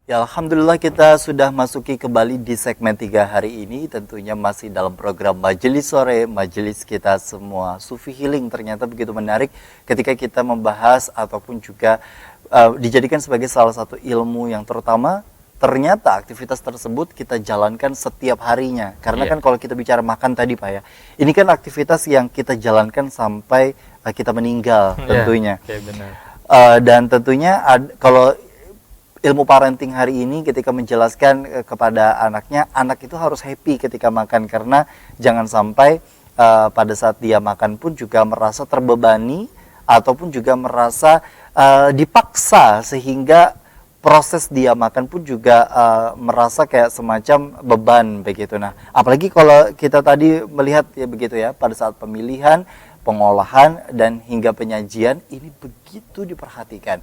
Ya, Alhamdulillah kita sudah masuki kembali di segmen 3 hari ini. Tentunya masih dalam program Majelis Sore, majelis kita semua. Sufi Healing ternyata begitu menarik ketika kita membahas ataupun juga dijadikan sebagai salah satu ilmu yang terutama. Ternyata aktivitas tersebut kita jalankan setiap harinya. Karena kan kalau kita bicara makan tadi Pak ya, ini kan aktivitas yang kita jalankan sampai kita meninggal tentunya. Benar. Dan tentunya kalau ilmu parenting hari ini ketika menjelaskan kepada anaknya, anak itu harus happy ketika makan karena jangan sampai pada saat dia makan pun juga merasa terbebani ataupun juga merasa dipaksa sehingga proses dia makan pun juga merasa kayak semacam beban begitu. Nah, apalagi kalau kita tadi melihat ya begitu ya pada saat pemilihan, pengolahan dan hingga penyajian ini begitu diperhatikan.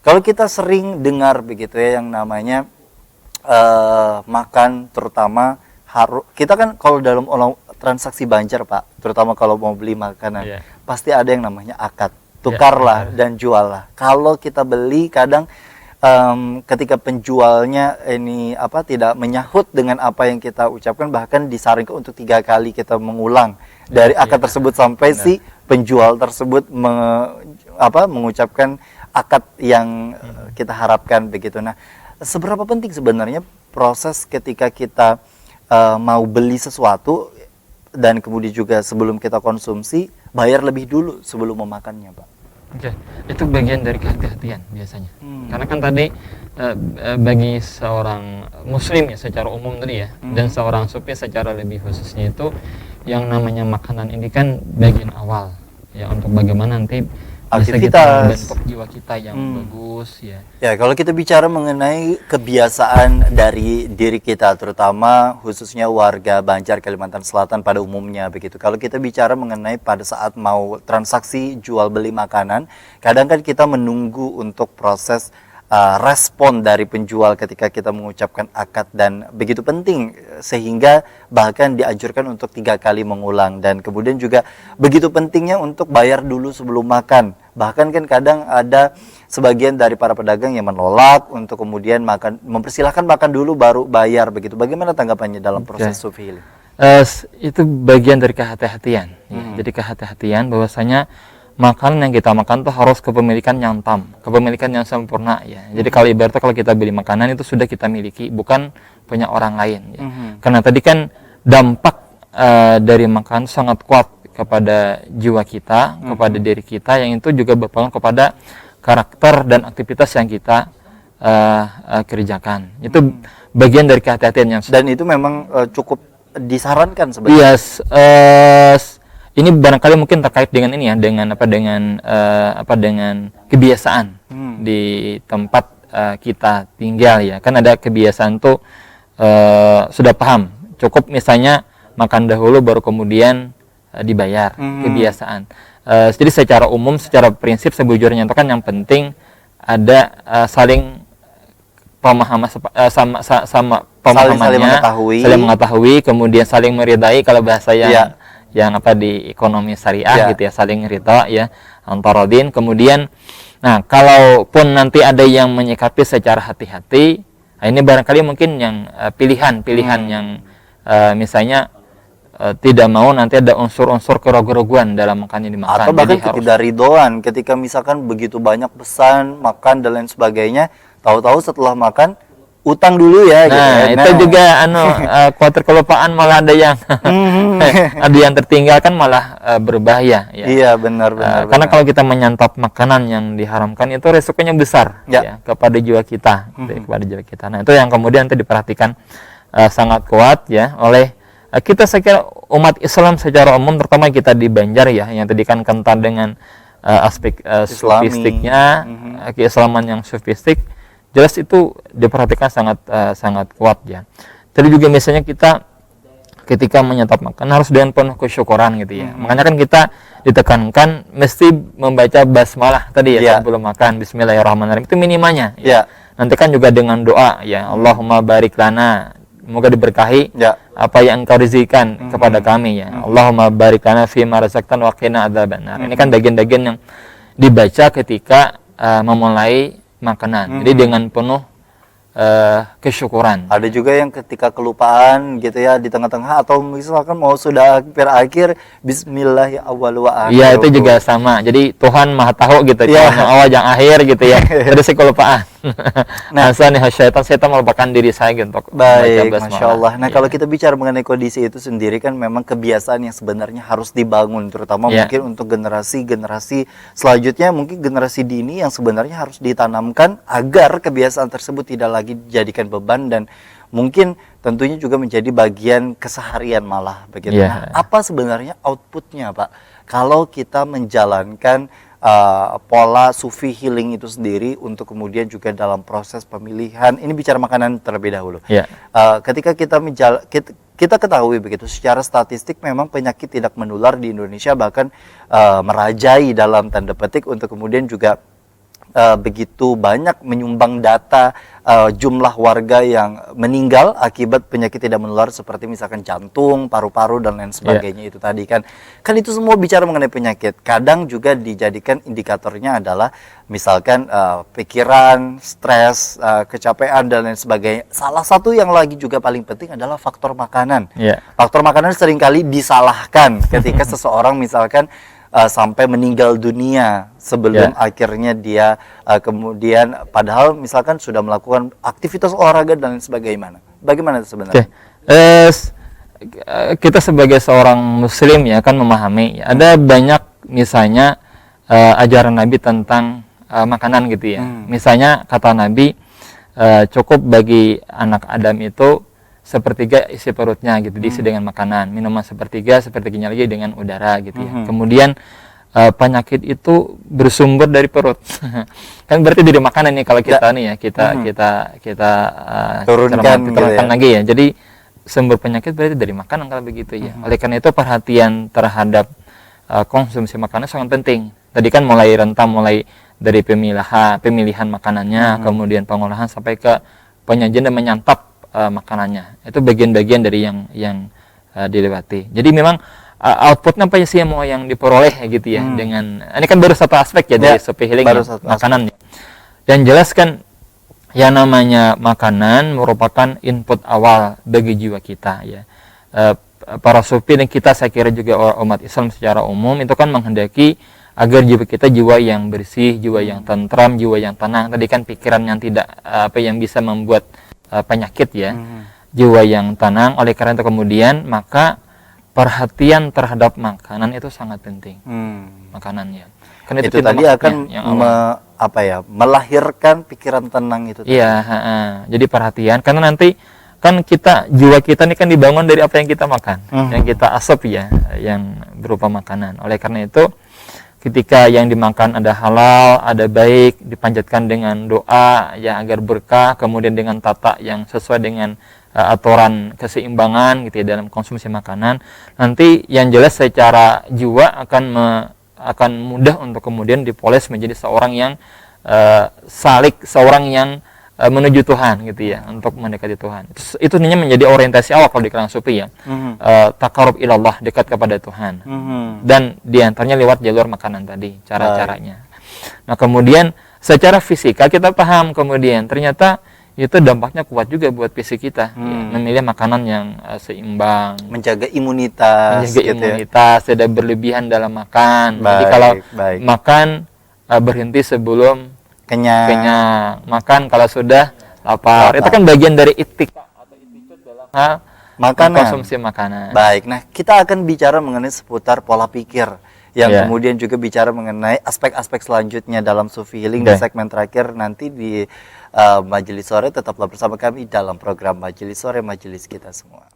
Kalau kita sering dengar begitu ya yang namanya makan terutama kita kan kalau dalam transaksi Banjar Pak, terutama kalau mau beli makanan pasti ada yang namanya akad, tukarlah dan juallah. Kalau kita beli kadang ketika penjualnya ini tidak menyahut dengan apa yang kita ucapkan, bahkan disarankan untuk 3 kali kita mengulang dari akad tersebut sampai si penjual tersebut mengucapkan akad yang kita harapkan begitu. Nah, seberapa penting sebenarnya proses ketika kita mau beli sesuatu dan kemudian juga sebelum kita konsumsi bayar lebih dulu sebelum memakannya, Pak? Oke, itu bagian dari kehati-hatian biasanya. Karena kan tadi bagi seorang muslim ya secara umum tadi ya, dan seorang sufi secara lebih khususnya itu yang namanya makanan ini kan bagian awal ya untuk bagaimana nanti aktivitas bentuk jiwa kita yang bagus ya. Ya, kalau kita bicara mengenai kebiasaan dari diri kita, terutama khususnya warga Banjar Kalimantan Selatan pada umumnya begitu. Kalau kita bicara mengenai pada saat mau transaksi jual beli makanan, kadang kan kita menunggu untuk proses respon dari penjual ketika kita mengucapkan akad, dan begitu penting sehingga bahkan dianjurkan untuk 3 kali mengulang, dan kemudian juga begitu pentingnya untuk bayar dulu sebelum makan. Bahkan kan kadang ada sebagian dari para pedagang yang menolak untuk kemudian mempersilahkan makan dulu baru bayar begitu. Bagaimana tanggapannya dalam proses Sufi Healing? Itu bagian dari kehati-hatian. Jadi kehati-hatian bahwasanya makanan yang kita makan tuh harus kepemilikan yang tam, kepemilikan yang sempurna ya. Jadi kalau ibaratnya kalau kita beli makanan itu sudah kita miliki, bukan punya orang lain ya. Karena tadi kan dampak dari makanan sangat kuat kepada jiwa kita, kepada diri kita, yang itu juga berpengaruh kepada karakter dan aktivitas yang kita kerjakan. Itu bagian dari kehati-hatian yang dan itu memang cukup disarankan sebenarnya. Ini barangkali mungkin terkait dengan ini ya, dengan dengan kebiasaan di tempat kita tinggal ya. Kan ada kebiasaan tuh sudah paham, cukup misalnya makan dahulu baru kemudian dibayar, kebiasaan. Jadi secara umum, secara prinsip sebujurnya itu kan yang penting ada saling pemahaman sama pemahamannya, saling mengetahui, kemudian saling meridai kalau bahasa yang di ekonomi syariah gitu ya, saling ridha ya, antarodin. Kemudian nah kalaupun nanti ada yang menyikapi secara hati-hati, ini barangkali mungkin yang pilihan yang misalnya tidak mau nanti ada unsur-unsur keraguan-raguan dalam makannya dimakan, atau bahkan ketidakridhoan ketika misalkan begitu banyak pesan makan dan lain sebagainya, tahu-tahu setelah makan utang dulu ya. Nah, gitu. Itu juga khawatir kelupaan, malah ada yang ada yang tertinggal, kan malah berbahaya ya. Iya, benar. Karena kalau kita menyantap makanan yang diharamkan itu resikonya besar ya kepada jiwa kita, kepada jiwa kita. Nah, itu yang kemudian nanti diperhatikan sangat kuat ya oleh kita, saya kira umat Islam secara umum, terutama kita di Banjar ya, yang tadi kan kental dengan aspek sufistiknya, keislaman yang sufistik. Jelas itu diperhatikan sangat kuat ya. Tadi juga misalnya kita ketika menyantap makan harus dengan penuh kesyukuran gitu ya. Makanya kan kita ditekankan mesti membaca basmalah tadi ya sebelum makan, bismillahirrahmanirrahim, itu minimalnya ya. Nanti kan juga dengan doa ya, Allahumma barik lana, semoga diberkahi apa yang engkau rezekikan kepada kami ya. Allahumma barik lana fima razaqtan wa qina adzabannar. Ini kan bagian-bagian yang dibaca ketika memulai makanan. Jadi dengan penuh kesyukuran. Ada juga yang ketika kelupaan gitu ya di tengah-tengah, atau misalkan mau sudah akhir Bismillah ya awal wa akhir. Iya, itu juga sama. Jadi Tuhan Maha tahu gitu, Iya. yang awal yang akhir gitu ya. Terus saya kelupaan. Nah, setan melupakan diri saya gitu untuk Baik, membaca Masya Allah. Nah, Iya. kalau kita bicara mengenai kondisi itu sendiri kan memang kebiasaan yang sebenarnya harus dibangun, terutama Iya. mungkin untuk generasi-generasi selanjutnya, mungkin generasi dini yang sebenarnya harus ditanamkan agar kebiasaan tersebut tidak lagi dijadikan beban dan mungkin tentunya juga menjadi bagian keseharian malah begitu. Iya. Nah, apa sebenarnya outputnya, Pak? Kalau kita menjalankan pola sufi healing itu sendiri untuk kemudian juga dalam proses pemilihan, ini bicara makanan terlebih dahulu. Iya. Ketika kita ketahui begitu secara statistik memang penyakit tidak menular di Indonesia bahkan merajai dalam tanda petik untuk kemudian juga begitu banyak menyumbang data jumlah warga yang meninggal akibat penyakit tidak menular seperti misalkan jantung, paru-paru dan lain sebagainya. Itu tadi kan itu semua bicara mengenai penyakit. Kadang juga dijadikan indikatornya adalah misalkan pikiran, stres, kecapean dan lain sebagainya. Salah satu yang lagi juga paling penting adalah faktor makanan. Faktor makanan seringkali disalahkan ketika seseorang misalkan sampai meninggal dunia sebelum akhirnya dia kemudian padahal misalkan sudah melakukan aktivitas olahraga dan lain sebagainya. Bagaimana sebenarnya? Kita sebagai seorang muslim ya kan memahami ada banyak misalnya ajaran Nabi tentang makanan gitu ya. Misalnya kata Nabi cukup bagi anak Adam itu sepertiga isi perutnya gitu, diisi dengan makanan, minuman sepertiganya lagi dengan udara gitu ya. Kemudian penyakit itu bersumber dari perut. Kan berarti dari makanan nih kalau kita nih ya, kita turunkan gitu ya. lagi ya. Jadi sumber penyakit berarti dari makanan kalau begitu ya. Oleh karena itu perhatian terhadap konsumsi makanan sangat penting. Tadi kan mulai dari pemilihan makanannya, kemudian pengolahan sampai ke penyajian dan menyantap makanannya. Itu bagian-bagian dari yang dilewati. Jadi memang outputnya apa sih yang mau yang diperoleh gitu ya dengan ini kan baru satu aspek ya dari sufi healing makanan. Dan jelaskan yang namanya makanan merupakan input awal bagi jiwa kita ya. Para sufi dan kita saya kira juga umat Islam secara umum itu kan menghendaki agar jiwa kita jiwa yang bersih, jiwa yang tentram, jiwa yang tenang. Tadi kan pikiran yang tidak yang bisa membuat penyakit ya, jiwa yang tenang. Oleh karena itu kemudian maka perhatian terhadap makanan itu sangat penting. Makanannya karena itu tadi akan melahirkan pikiran tenang itu tadi. Iya, jadi perhatian karena nanti kan jiwa kita ini kan dibangun dari apa yang kita makan, yang kita asup ya, yang berupa makanan. Oleh karena itu ketika yang dimakan ada halal, ada baik, dipanjatkan dengan doa ya agar berkah, kemudian dengan tata yang sesuai dengan aturan keseimbangan gitu ya dalam konsumsi makanan, nanti yang jelas secara jiwa akan mudah untuk kemudian dipoles menjadi seorang yang seorang yang menuju Tuhan gitu ya, untuk mendekati Tuhan. Itu sebenarnya menjadi orientasi awal kalau di kalangan sufi ya. Taqarrub ilallah, dekat kepada Tuhan. Dan diantaranya lewat jalur makanan tadi, cara-caranya. Nah, kemudian secara fisikal kita paham kemudian ternyata itu dampaknya kuat juga buat fisik kita. Ya, memilih makanan yang seimbang, menjaga imunitas, tidak berlebihan dalam makan. Jadi kalau makan berhenti sebelum kenyang, makan kalau sudah lapar. Itu kan bagian dari itikad atau itikad dalam hal konsumsi makanan. Baik, nah kita akan bicara mengenai seputar pola pikir yang kemudian juga bicara mengenai aspek-aspek selanjutnya dalam sufi healing di segmen terakhir nanti di Majelis Sore. Tetaplah bersama kami dalam program Majelis Sore, Majelis Kita Semua.